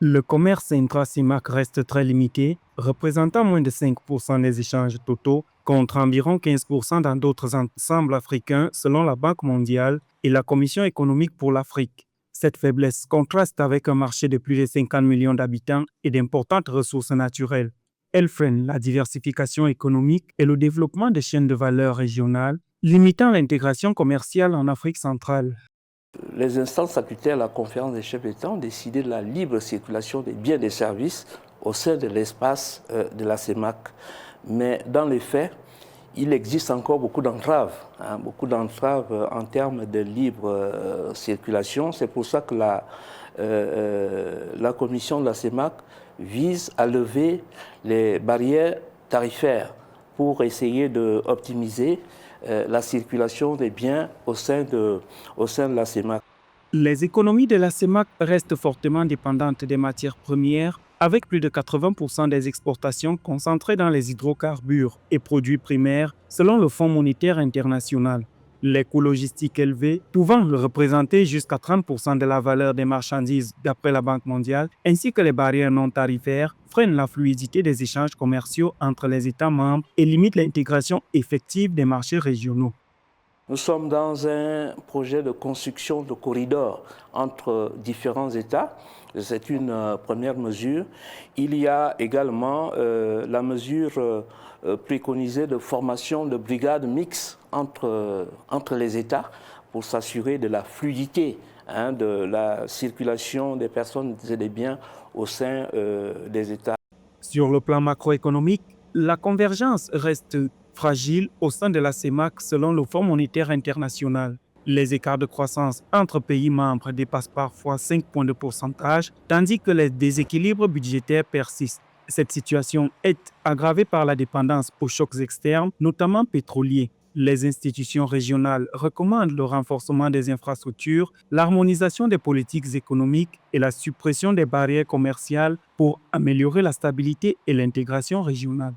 Le commerce intra-CEMAC reste très limité, représentant moins de 5% des échanges totaux, contre environ 15% dans d'autres ensembles africains selon la Banque mondiale et la Commission économique pour l'Afrique. Cette faiblesse contraste avec un marché de plus de 50 millions d'habitants et d'importantes ressources naturelles. Elle freine la diversification économique et le développement des chaînes de valeur régionales, limitant l'intégration commerciale en Afrique centrale. Les instances statutaires de la conférence des chefs d'État ont décidé de la libre circulation des biens et des services au sein de l'espace de la CEMAC. Mais dans les faits, il existe encore beaucoup d'entraves en termes de libre circulation. C'est pour ça que la commission de la CEMAC vise à lever les barrières tarifaires pour essayer d'optimiser la circulation des biens au sein de la CEMAC. Les économies de la CEMAC restent fortement dépendantes des matières premières, avec plus de 80% des exportations concentrées dans les hydrocarbures et produits primaires, selon le Fonds monétaire international. Les coûts logistiques élevés, pouvant représenter jusqu'à 30% de la valeur des marchandises d'après la Banque mondiale, ainsi que les barrières non tarifaires, freinent la fluidité des échanges commerciaux entre les États membres et limitent l'intégration effective des marchés régionaux. Nous sommes dans un projet de construction de corridors entre différents États. C'est une première mesure. Il y a également la mesure préconisée de formation de brigades mixtes entre les États pour s'assurer de la fluidité de la circulation des personnes et des biens au sein des États. Sur le plan macroéconomique, la convergence reste fragile au sein de la CEMAC selon le Fonds monétaire international. Les écarts de croissance entre pays membres dépassent parfois 5 points de pourcentage, tandis que les déséquilibres budgétaires persistent. Cette situation est aggravée par la dépendance aux chocs externes, notamment pétroliers. Les institutions régionales recommandent le renforcement des infrastructures, l'harmonisation des politiques économiques et la suppression des barrières commerciales pour améliorer la stabilité et l'intégration régionale.